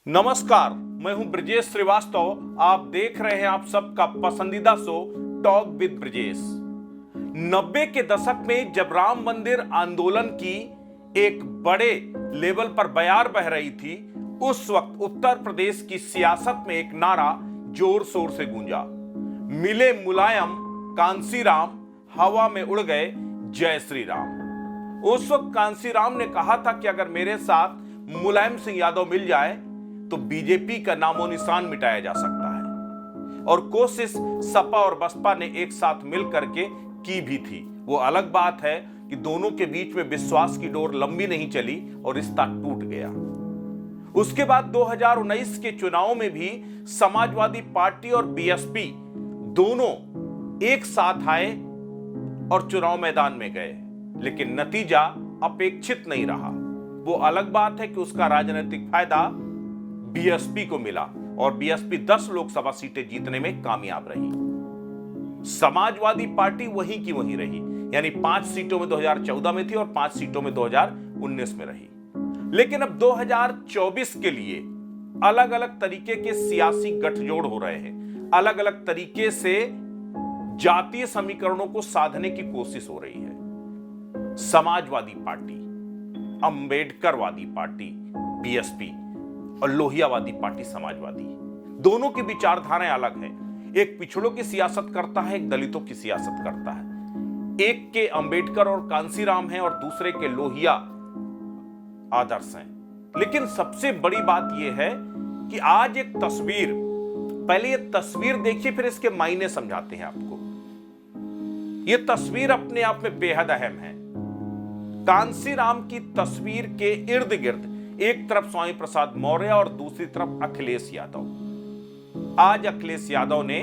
नमस्कार, मैं हूं ब्रजेश श्रीवास्तव। आप देख रहे हैं आप सबका पसंदीदा शो टॉक विद ब्रजेश। 90 के दशक में जब राम मंदिर आंदोलन की एक बड़े लेवल पर बयार बह रही थी, उस वक्त उत्तर प्रदेश की सियासत में एक नारा जोर शोर से गूंजा, मिले मुलायम कांसीराम, हवा में उड़ गए जय श्री राम। उस वक्त कांसीराम ने कहा था कि अगर मेरे साथ मुलायम सिंह यादव मिल जाए तो बीजेपी का नामो निशान मिटाया जा सकता है। और कोशिश सपा और बसपा ने एक साथ मिल करके की भी थी। वो अलग बात है कि दोनों के बीच में विश्वास की डोर लंबी नहीं चली और रिश्ता टूट गया। उसके बाद 2019 के चुनाव में भी समाजवादी पार्टी और बीएसपी दोनों एक साथ आए और चुनाव मैदान में गए, लेकिन नतीजा अपेक्षित नहीं रहा। वो अलग बात है कि उसका राजनीतिक फायदा बीएसपी को मिला और बीएसपी 10 लोकसभा सीटें जीतने में कामयाब रही। समाजवादी पार्टी वहीं की वहीं रही, यानी 5 सीटों में 2014 में थी और 5 सीटों में 2019 में रही। लेकिन अब 2024 के लिए अलग अलग तरीके के सियासी गठजोड़ हो रहे हैं। अलग अलग तरीके से जातीय समीकरणों को साधने की कोशिश हो रही है। समाजवादी पार्टी, अंबेडकरवादी पार्टी बीएसपी और लोहियावादी पार्टी समाजवादी, दोनों की विचारधाराएं अलग हैं। एक पिछड़ों की सियासत करता है, एक दलितों की सियासत करता है। एक के अंबेडकर और कांसीराम हैं और दूसरे के लोहिया आदर्श हैं। लेकिन सबसे बड़ी बात यह है कि आज एक तस्वीर, पहले ये तस्वीर देखिए फिर इसके मायने समझाते हैं आपको। ये तस्वीर अपने आप में बेहद अहम है। कांसीराम की तस्वीर के इर्द गिर्द एक तरफ स्वामी प्रसाद मौर्य और दूसरी तरफ अखिलेश यादव। आज अखिलेश यादव ने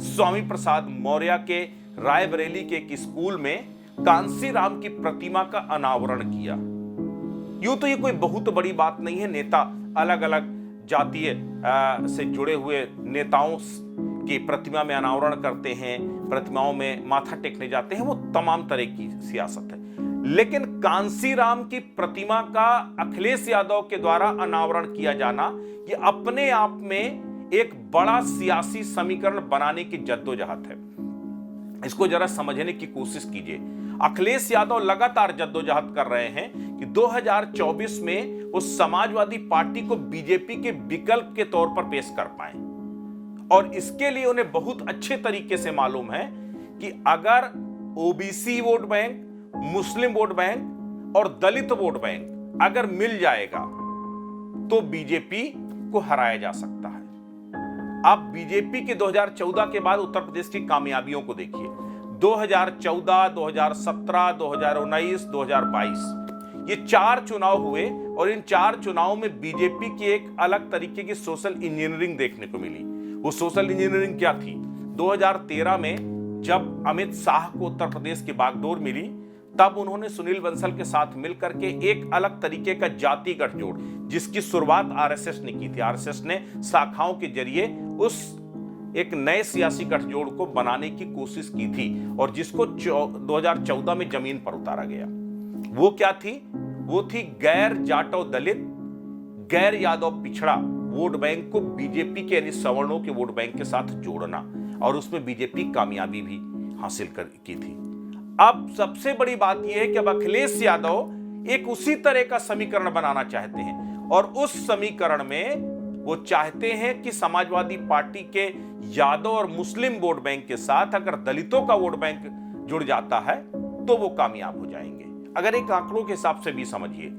स्वामी प्रसाद मौर्य के रायबरेली के एक स्कूल में कांसीराम की प्रतिमा का अनावरण किया। यूं तो ये कोई बहुत बड़ी बात नहीं है। नेता अलग अलग जातीय से जुड़े हुए नेताओं की प्रतिमा में अनावरण करते हैं, प्रतिमाओं में माथा टेकने जाते हैं, वो तमाम तरह की सियासत है। लेकिन कांसीराम की प्रतिमा का अखिलेश यादव के द्वारा अनावरण किया जाना, ये अपने आप में एक बड़ा सियासी समीकरण बनाने की जद्दोजहद है। इसको जरा समझने की कोशिश कीजिए। अखिलेश यादव लगातार जद्दोजहद कर रहे हैं कि 2024 में वो समाजवादी पार्टी को बीजेपी के विकल्प के तौर पर पेश कर पाए। और इसके लिए उन्हें बहुत अच्छे तरीके से मालूम है कि अगर ओबीसी वोट बैंक, मुस्लिम वोट बैंक और दलित वोट बैंक अगर मिल जाएगा तो बीजेपी को हराया जा सकता है। आप बीजेपी के 2014 के बाद उत्तर प्रदेश की कामयाबियों को देखिए। 2014, 2017, 2019, 2022 ये 4 चुनाव हुए और इन 4 चुनावों में बीजेपी की एक अलग तरीके की सोशल इंजीनियरिंग देखने को मिली। वो सोशल इंजीनियरिंग क्या थी? 2013 में जब अमित शाह को उत्तर प्रदेश की बागडोर मिली, तब उन्होंने सुनील बंसल के साथ मिलकर के एक अलग तरीके का जाति गठजोड़, जिसकी शुरुआत आरएसएस ने की थी। आरएसएस ने शाखाओं के जरिए उस एक नए सियासी गठजोड़ को बनाने की कोशिश की थी और जिसको 2014 में जमीन पर उतारा गया। वो क्या थी? वो थी गैर जाटव दलित, गैर यादव पिछड़ा वोट बैंक को बीजेपी के यानी सवर्णों के वोट बैंक के साथ जोड़ना, और उसमें बीजेपी कामयाबी भी हासिल की थी। अब सबसे बड़ी बात यह है कि अब अखिलेश यादव एक उसी तरह का समीकरण बनाना चाहते हैं और उस समीकरण में वो चाहते हैं कि समाजवादी पार्टी के यादव और मुस्लिम वोट बैंक के साथ अगर दलितों का वोट बैंक जुड़ जाता है तो वो कामयाब हो जाएंगे। अगर एक आंकड़ों के हिसाब से भी समझिए,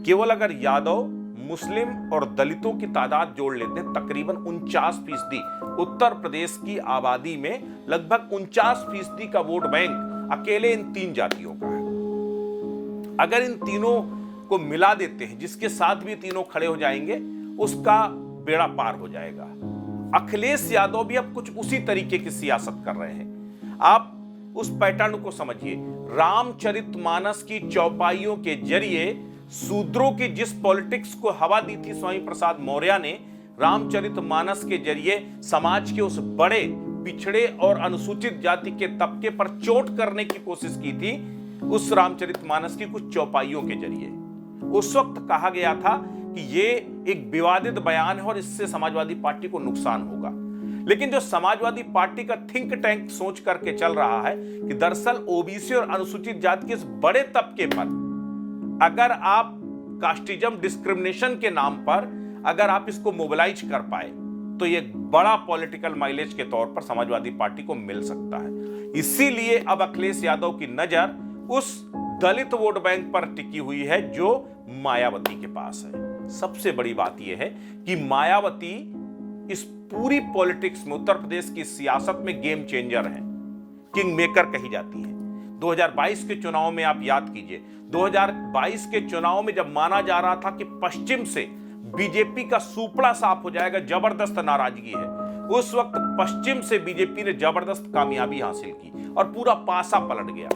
केवल अगर यादव, मुस्लिम और दलितों की तादाद जोड़ लेते हैं, तकरीबन 49% उत्तर प्रदेश की आबादी में लगभग 49% का वोट बैंक अकेले इन 3 जातियों का है। अगर इन तीनों को मिला देते हैं, जिसके साथ भी तीनों खड़े हो जाएंगे, उसका बेड़ा पार हो जाएगा। अखिलेश यादव भी अब कुछ उसी तरीके की सियासत कर रहे हैं। आप उस पैटर्न को समझिए। रामचरितमानस की चौपाइयों के जरिए शूद्रों की जिस पॉलिटिक्स को हवा दी थी स्वामी प्रसाद मौर्य ने, रामचरितमानस के जरिए समाज के उस बड़े पिछड़े और अनुसूचित जाति के तबके पर चोट करने की कोशिश की थी। उस रामचरितमानस की कुछ चौपाइयों के जरिए उस वक्त कहा गया था कि ये एक विवादित बयान है और इससे समाजवादी पार्टी को नुकसान होगा। लेकिन जो समाजवादी पार्टी का थिंक टैंक सोच करके चल रहा है कि दरअसल ओबीसी और अनुसूचित जाति के इस बड़े तबके पर अगर आप कास्टिज्म डिस्क्रिमिनेशन के नाम पर अगर आप इसको मोबिलाइज कर पाए तो ये बड़ा पॉलिटिकल माइलेज के तौर पर समाजवादी पार्टी को मिल सकता है। इसीलिए अब अखिलेश यादव की नजर उस दलित वोट बैंक पर टिकी हुई है जो मायावती के पास है। सबसे बड़ी बात यह है कि मायावती इस पूरी पॉलिटिक्स में, उत्तर प्रदेश की सियासत में गेम चेंजर है, किंग मेकर कही जाती है। 2022 के चुनाव में आप याद कीजिए, 2022 के चुनाव में जब माना जा रहा था कि पश्चिम से बीजेपी का सुपड़ा साफ हो जाएगा, जबरदस्त नाराजगी है, उस वक्त पश्चिम से बीजेपी ने जबरदस्त कामयाबी हासिल की और पूरा पासा पलट गया।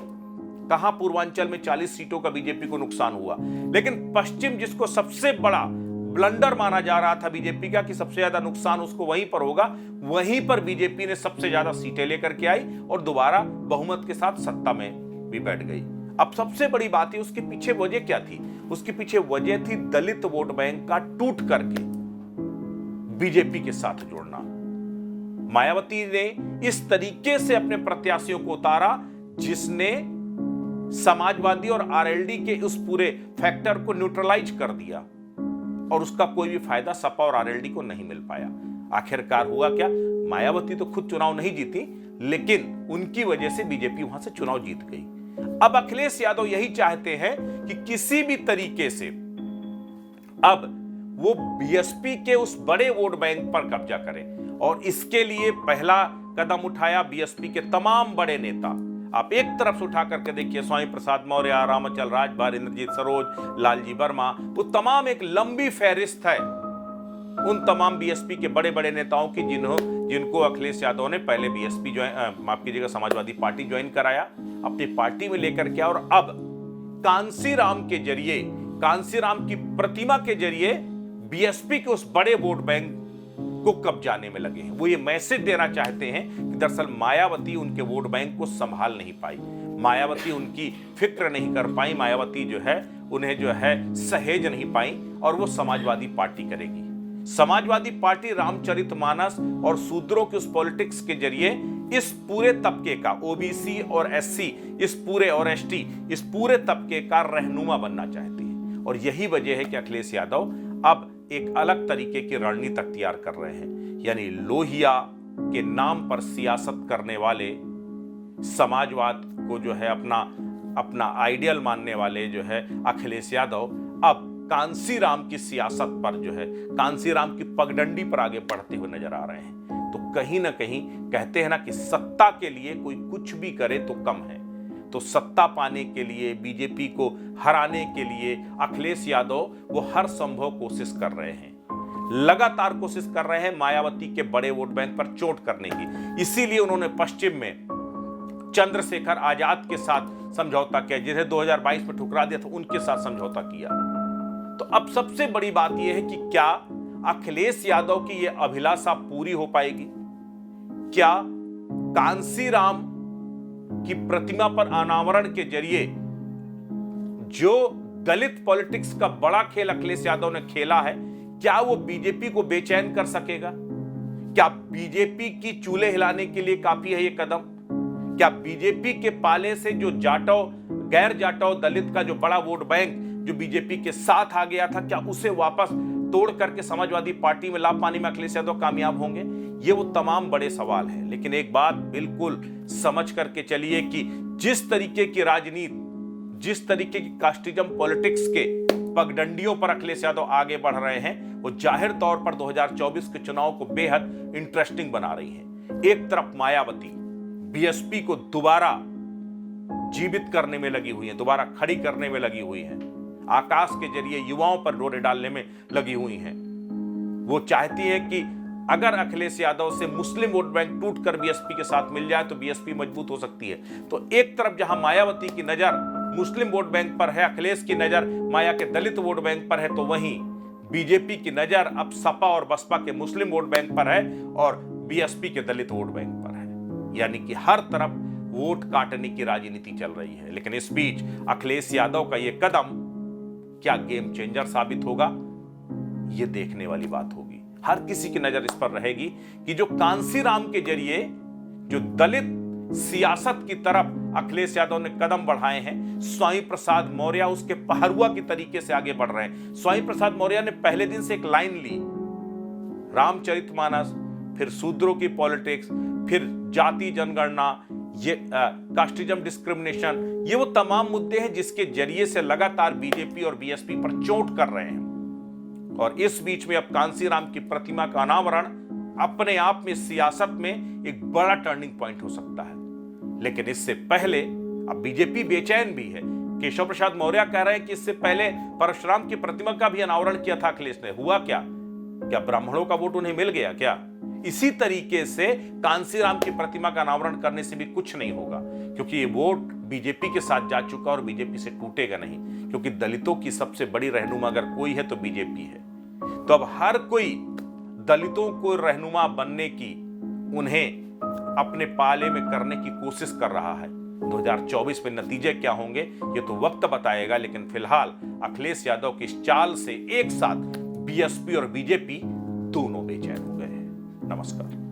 कहां पूर्वांचल में 40 सीटों का बीजेपी को नुकसान हुआ, लेकिन पश्चिम जिसको सबसे बड़ा ब्लंडर माना जा रहा था बीजेपी का कि सबसे ज्यादा नुकसान उसको वहीं पर होगा, वहीं पर बीजेपी ने सबसे ज्यादा सीटें लेकर के आई और दोबारा बहुमत के साथ सत्ता में भी बैठ गई। अब सबसे बड़ी बात है उसके पीछे वजह क्या थी? उसके पीछे वजह थी दलित वोट बैंक का टूट करके बीजेपी के साथ जुड़ना। मायावती ने इस तरीके से अपने प्रत्याशियों को उतारा जिसने समाजवादी और आरएलडी के उस पूरे फैक्टर को न्यूट्रलाइज कर दिया और उसका कोई भी फायदा सपा और आरएलडी को नहीं मिल पाया। आखिरकार हुआ क्या? मायावती तो खुद चुनाव नहीं जीती, लेकिन उनकी वजह से बीजेपी वहां से चुनाव जीत गई। अब अखिलेश यादव यही चाहते हैं कि किसी भी तरीके से अब वो बीएसपी के उस बड़े वोट बैंक पर कब्जा करें और इसके लिए पहला कदम उठाया बीएसपी के तमाम बड़े नेता। आप एक तरफ से उठा करके देखिए, स्वामी प्रसाद मौर्य, रामाचल राजभर, इंद्रजीत सरोज, लालजी वर्मा, वो तमाम एक लंबी फहरिस्त है उन तमाम बीएसपी के बड़े बड़े नेताओं की जिनको अखिलेश यादव ने पहले बीएसपी माफ कीजिएगा समाजवादी पार्टी ज्वाइन कराया, अपनी पार्टी में लेकर के, और अब कांसीराम के जरिए, कांसीराम की प्रतिमा के जरिए बीएसपी के उस बड़े वोट बैंक को कब्जाने में लगे हैं। वो ये मैसेज देना चाहते हैं कि दरअसल मायावती उनके वोट बैंक को संभाल नहीं पाई, मायावती उनकी फिक्र नहीं कर पाई, मायावती जो है उन्हें जो है सहेज नहीं पाई और वो समाजवादी पार्टी करेगी। समाजवादी पार्टी रामचरितमानस और शूद्रों के उस पॉलिटिक्स के जरिए इस पूरे तबके का, ओबीसी और एससी इस पूरे और एसटी इस पूरे तबके का रहनुमा बनना चाहती है। और यही वजह है कि अखिलेश यादव अब एक अलग तरीके की रणनीति अख्तियार कर रहे हैं। यानी लोहिया के नाम पर सियासत करने वाले, समाजवाद को जो है अपना आइडियल मानने वाले जो है अखिलेश यादव अब कांसीराम की सियासत पर जो है, कांसीराम की पगडंडी पर आगे बढ़ते हुए नजर आ रहे हैं। तो कहीं ना कहीं कहते हैं ना कि सत्ता के लिए कोई कुछ भी करे तो कम है। तो सत्ता पाने के लिए, बीजेपी को हराने के लिए अखिलेश यादव वो हर संभव कोशिश कर रहे हैं, लगातार कोशिश कर रहे हैं मायावती के बड़े वोट बैंक पर चोट करने की। इसीलिए उन्होंने पश्चिम में चंद्रशेखर आजाद के साथ समझौता किया, जिन्हें 2022 में ठुकरा दिया था, उनके साथ समझौता किया। तो अब सबसे बड़ी बात यह है कि क्या अखिलेश यादव की यह अभिलाषा पूरी हो पाएगी? क्या कांसीराम की प्रतिमा पर अनावरण के जरिए जो दलित पॉलिटिक्स का बड़ा खेल अखिलेश यादव ने खेला है, क्या वो बीजेपी को बेचैन कर सकेगा? क्या बीजेपी की चूल्हे हिलाने के लिए काफी है ये कदम? क्या बीजेपी के पाले से जो जाटव, गैर जाटव दलित का जो बड़ा वोट बैंक जो बीजेपी के साथ आ गया था, क्या उसे वापस तोड़ करके समाजवादी पार्टी में ला पाने में अखिलेश यादव कामयाब होंगे? ये वो तमाम बड़े सवाल हैं। लेकिन एक बात बिल्कुल समझ करके चलिए कि जिस तरीके की राजनीति, जिस तरीके की कास्टिज्म पॉलिटिक्स के पगडंडियों पर अखिलेश यादव आगे बढ़ रहे हैं, वो जाहिर तौर पर 2024 के चुनाव को बेहद इंटरेस्टिंग बना रही है। एक तरफ मायावती बीएसपी को दोबारा जीवित करने में लगी हुई है, दोबारा खड़ी करने में लगी हुई है, आकाश के जरिए युवाओं पर रोड़े डालने में लगी हुई हैं। वो चाहती है कि अगर अखिलेश यादव से मुस्लिम वोट बैंक टूटकर बीएसपी के साथ मिल जाए तो बीएसपी मजबूत हो सकती है। तो एक तरफ जहां मायावती की नजर मुस्लिम वोट बैंक पर है, अखिलेश की नजर माया के दलित वोट बैंक पर है, तो वहीं बीजेपी की नजर अब सपा और बसपा के मुस्लिम वोट बैंक पर है और बीएसपी के दलित वोट बैंक पर है। यानी कि हर तरफ वोट काटने की राजनीति चल रही है। लेकिन इस बीच अखिलेश यादव का यह कदम क्या गेम चेंजर साबित होगा? ये देखने वाली बात होगी। हर किसी की नजर इस पर रहेगी कि जो कांसीराम के जरिए जो दलित सियासत की तरफ अखिलेश यादव ने कदम बढ़ाए हैं, स्वामी प्रसाद मौर्य उसके पहरुआ की तरीके से आगे बढ़ रहे हैं। स्वामी प्रसाद मौर्य ने पहले दिन से एक लाइन ली, रामचरितमानस, फिर शूद्रों की पॉलिटिक्स, फिर जाति जनगणना, ये कास्टिज्म डिस्क्रिमिनेशन, ये वो तमाम मुद्दे हैं जिसके जरिए से लगातार बीजेपी और बीएसपी पर चोट कर रहे हैं। और इस बीच में अब कांसीराम की प्रतिमा का अनावरण अपने आप में सियासत में एक बड़ा टर्निंग पॉइंट हो सकता है। लेकिन इससे पहले अब बीजेपी बेचैन भी है। केशव प्रसाद मौर्य कह रहे हैं कि इससे पहले परशुराम की प्रतिमा का भी अनावरण किया था अखिलेश ने, हुआ क्या? क्या ब्राह्मणों का वोट उन्हें मिल गया क्या? इसी तरीके से कांसीराम की प्रतिमा का अनावरण करने से भी कुछ नहीं होगा, क्योंकि ये वोट बीजेपी के साथ जा चुका और बीजेपी से टूटेगा नहीं, क्योंकि दलितों की सबसे बड़ी रहनुमा अगर कोई है तो बीजेपी है। तो अब हर कोई दलितों को रहनुमा बनने की, उन्हें अपने पाले में करने की कोशिश कर रहा है। 2024 में नतीजे क्या होंगे ये तो वक्त बताएगा, लेकिन फिलहाल अखिलेश यादव की इस चाल से एक साथ बीएसपी और बीजेपी दोनों बेचैन हो गए हैं। नमस्कार।